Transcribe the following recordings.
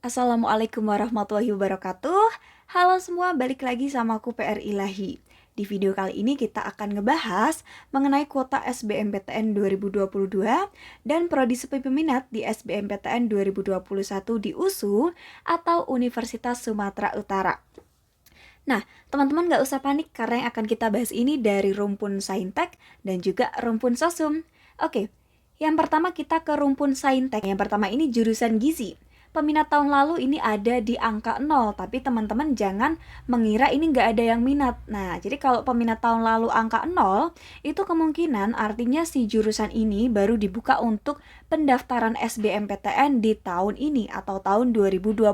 Assalamualaikum warahmatullahi wabarakatuh. Halo semua, balik lagi sama aku PR Ilahi. Di video kali ini kita akan ngebahas mengenai kuota SBMPTN 2022 dan prodi sepi peminat di SBMPTN 2021 di USU atau Universitas Sumatera Utara. Nah, teman-teman nggak usah panik karena yang akan kita bahas ini dari rumpun Saintek dan juga rumpun Sosum. Oke, yang pertama kita ke rumpun Saintek. Yang pertama ini jurusan gizi. Peminat tahun lalu ini ada di angka 0, tapi teman-teman jangan mengira ini nggak ada yang minat. Nah, jadi kalau peminat tahun lalu angka 0, itu kemungkinan artinya si jurusan ini baru dibuka untuk pendaftaran SBMPTN di tahun ini atau tahun 2022.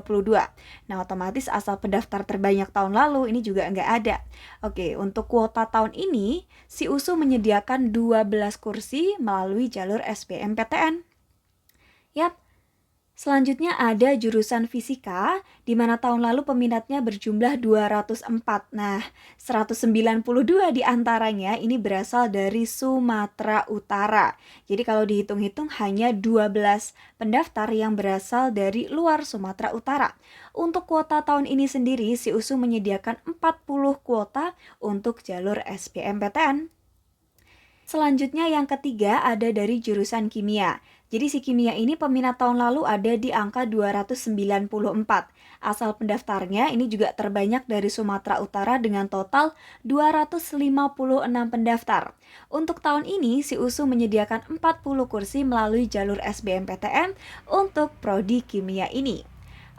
Nah, otomatis asal pendaftar terbanyak tahun lalu ini juga nggak ada. Oke, untuk kuota tahun ini, si USU menyediakan 12 kursi melalui jalur SBMPTN. Yap. Selanjutnya ada jurusan fisika, di mana tahun lalu peminatnya berjumlah 204. Nah, 192 di antaranya ini berasal dari Sumatera Utara. Jadi kalau dihitung-hitung hanya 12 pendaftar yang berasal dari luar Sumatera Utara. Untuk kuota tahun ini sendiri, si USU menyediakan 40 kuota untuk jalur SBMPTN. Selanjutnya yang ketiga ada dari jurusan kimia. Jadi si kimia ini peminat tahun lalu ada di angka 294. Asal pendaftarnya ini juga terbanyak dari Sumatera Utara dengan total 256 pendaftar. Untuk tahun ini si USU menyediakan 40 kursi melalui jalur SBMPTN untuk prodi kimia ini.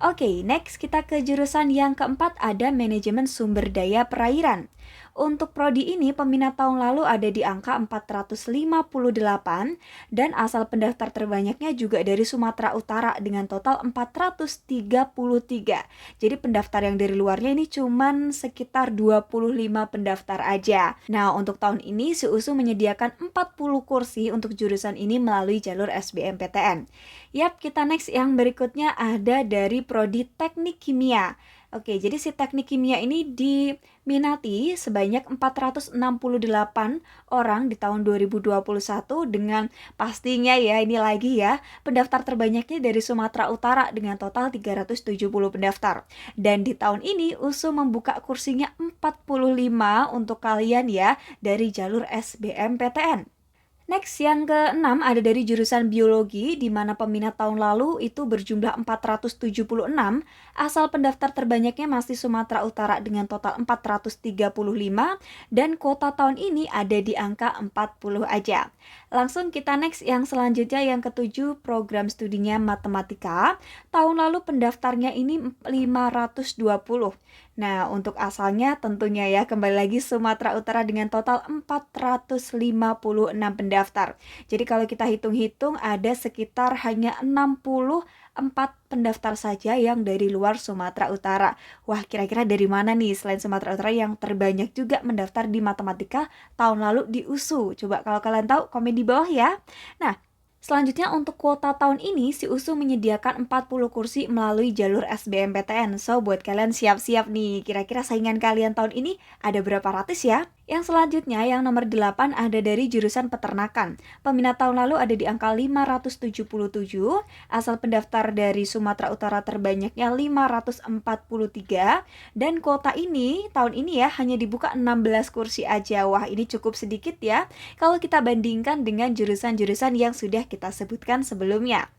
Oke, next kita ke jurusan yang keempat ada manajemen sumber daya perairan. Untuk prodi ini peminat tahun lalu ada di angka 458 dan asal pendaftar terbanyaknya juga dari Sumatera Utara dengan total 433. Jadi pendaftar yang dari luarnya ini cuman sekitar 25 pendaftar aja. Nah, untuk tahun ini si USU menyediakan 40 kursi untuk jurusan ini melalui jalur SBMPTN. Yap, kita next yang berikutnya ada dari prodi teknik kimia. Oke, jadi si teknik kimia ini diminati sebanyak 468 orang di tahun 2021 dengan pastinya ya ini lagi ya pendaftar terbanyaknya dari Sumatera Utara dengan total 370 pendaftar. Dan di tahun ini USU membuka kursinya 45 untuk kalian ya dari jalur SBMPTN. Next, yang keenam ada dari jurusan biologi, di mana peminat tahun lalu itu berjumlah 476, asal pendaftar terbanyaknya masih Sumatera Utara dengan total 435, dan kuota tahun ini ada di angka 40 aja. Langsung kita next yang selanjutnya yang ketujuh, program studinya matematika. Tahun lalu pendaftarnya ini 520. Nah, untuk asalnya tentunya ya kembali lagi Sumatera Utara dengan total 456 pendaftar. Jadi kalau kita hitung-hitung ada sekitar hanya 64 pendaftar saja yang dari luar Sumatera Utara. Wah, kira-kira dari mana nih selain Sumatera Utara yang terbanyak juga mendaftar di matematika tahun lalu di USU? Coba kalau kalian tahu komen di bawah ya. Nah, selanjutnya untuk kuota tahun ini si USU menyediakan 40 kursi melalui jalur SBMPTN. So buat kalian siap-siap nih, kira-kira saingan kalian tahun ini ada berapa ratus ya? Yang selanjutnya yang nomor 8 ada dari jurusan peternakan. Peminat tahun lalu ada di angka 577, asal pendaftar dari Sumatera Utara terbanyaknya 543 dan kuota ini tahun ini ya hanya dibuka 16 kursi aja. Wah, ini cukup sedikit ya kalau kita bandingkan dengan jurusan-jurusan yang sudah kita sebutkan sebelumnya.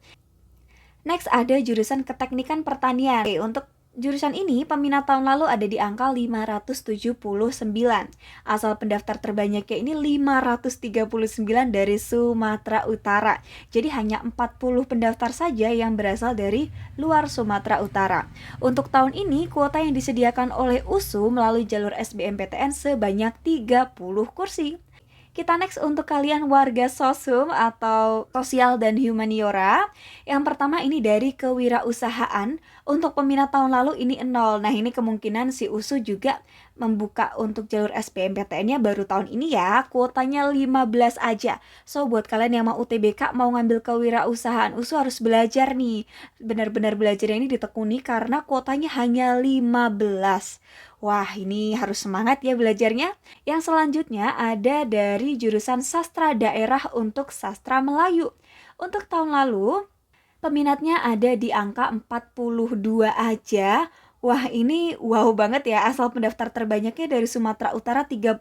Next ada jurusan keteknikan pertanian. Oke, untuk jurusan ini peminat tahun lalu ada di angka 579. Asal pendaftar terbanyaknya ini 539 dari Sumatera Utara. Jadi hanya 40 pendaftar saja yang berasal dari luar Sumatera Utara. Untuk tahun ini kuota yang disediakan oleh USU melalui jalur SBMPTN sebanyak 30 kursi. Kita next untuk kalian warga Sosum atau Sosial dan Humaniora. Yang pertama ini dari kewirausahaan. Untuk peminat tahun lalu ini 0. Nah, ini kemungkinan si USU juga membuka untuk jalur SBMPTN-nya baru tahun ini ya. Kuotanya 15 aja. So, buat kalian yang mau UTBK, mau ngambil kewirausahaan, USU harus belajar nih. Benar-benar belajar ini ditekuni karena kuotanya hanya 15. Wah, ini harus semangat ya belajarnya. Yang selanjutnya ada dari jurusan sastra daerah untuk sastra Melayu. Untuk tahun lalu, Peminatnya ada di angka 42 aja. Wah, ini wow banget ya, asal pendaftar terbanyaknya dari Sumatera Utara 35.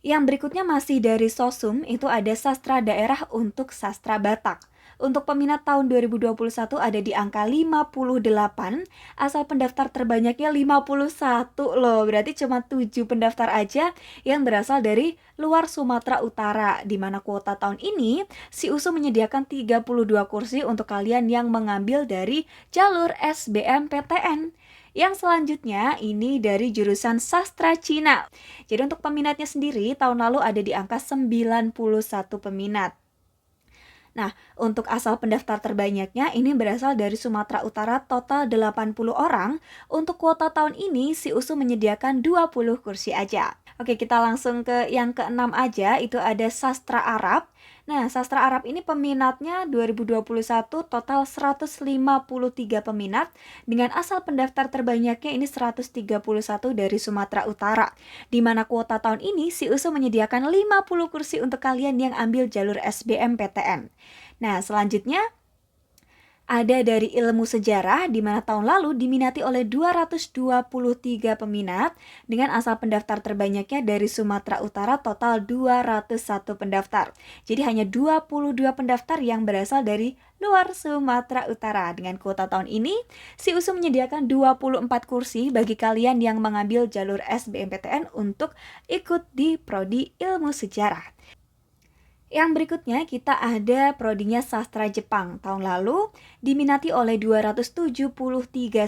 Yang berikutnya masih dari Sosum, itu ada Sastra Daerah untuk Sastra Batak. Untuk peminat tahun 2021 ada di angka 58, asal pendaftar terbanyaknya 51 loh. Berarti cuma 7 pendaftar aja yang berasal dari luar Sumatera Utara. Di mana kuota tahun ini, si USU menyediakan 32 kursi untuk kalian yang mengambil dari jalur SBMPTN. Yang selanjutnya ini dari jurusan Sastra Cina. Jadi untuk peminatnya sendiri tahun lalu ada di angka 91 peminat. Nah, untuk asal pendaftar terbanyaknya ini berasal dari Sumatera Utara total 80 orang. Untuk kuota tahun ini si USU menyediakan 20 kursi aja. Oke, kita langsung ke yang keenam aja, itu ada Sastra Arab. Nah, Sastra Arab ini peminatnya 2021 total 153 peminat dengan asal pendaftar terbanyaknya ini 131 dari Sumatera Utara. Di mana kuota tahun ini si USU menyediakan 50 kursi untuk kalian yang ambil jalur SBMPTN. Nah, selanjutnya ada dari ilmu sejarah di mana tahun lalu diminati oleh 223 peminat dengan asal pendaftar terbanyaknya dari Sumatera Utara total 201 pendaftar. Jadi hanya 22 pendaftar yang berasal dari luar Sumatera Utara. Dengan kuota tahun ini, si USU menyediakan 24 kursi bagi kalian yang mengambil jalur SBMPTN untuk ikut di prodi ilmu sejarah. Yang berikutnya kita ada prodinya Sastra Jepang. Tahun lalu diminati oleh 273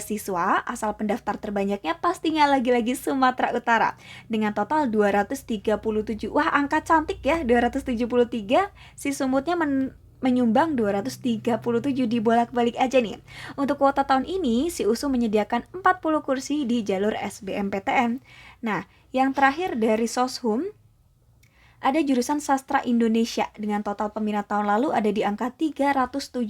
siswa, asal pendaftar terbanyaknya pastinya lagi-lagi Sumatera Utara dengan total 237. Wah, angka cantik ya, 273. Si sumutnya menyumbang 237, dibolak-balik aja nih. Untuk kuota tahun ini, si USU menyediakan 40 kursi di jalur SBMPTN. Nah, yang terakhir dari Soshum, ada jurusan Sastra Indonesia dengan total peminat tahun lalu ada di angka 378,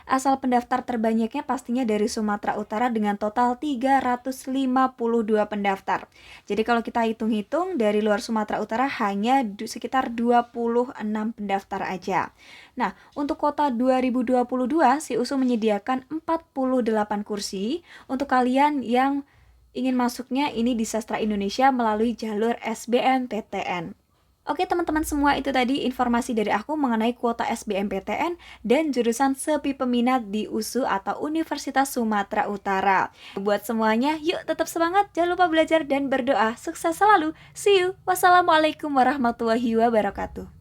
asal pendaftar terbanyaknya pastinya dari Sumatera Utara dengan total 352 pendaftar. Jadi kalau kita hitung-hitung dari luar Sumatera Utara hanya sekitar 26 pendaftar aja. Nah, untuk kota 2022 si USU menyediakan 48 kursi untuk kalian yang ingin masuknya ini di Sastra Indonesia melalui jalur SBMPTN. Oke teman-teman semua, itu tadi informasi dari aku mengenai kuota SBMPTN dan jurusan sepi peminat di USU atau Universitas Sumatera Utara. Buat semuanya, yuk tetap semangat, jangan lupa belajar dan berdoa. Sukses selalu, see you, wassalamualaikum warahmatullahi wabarakatuh.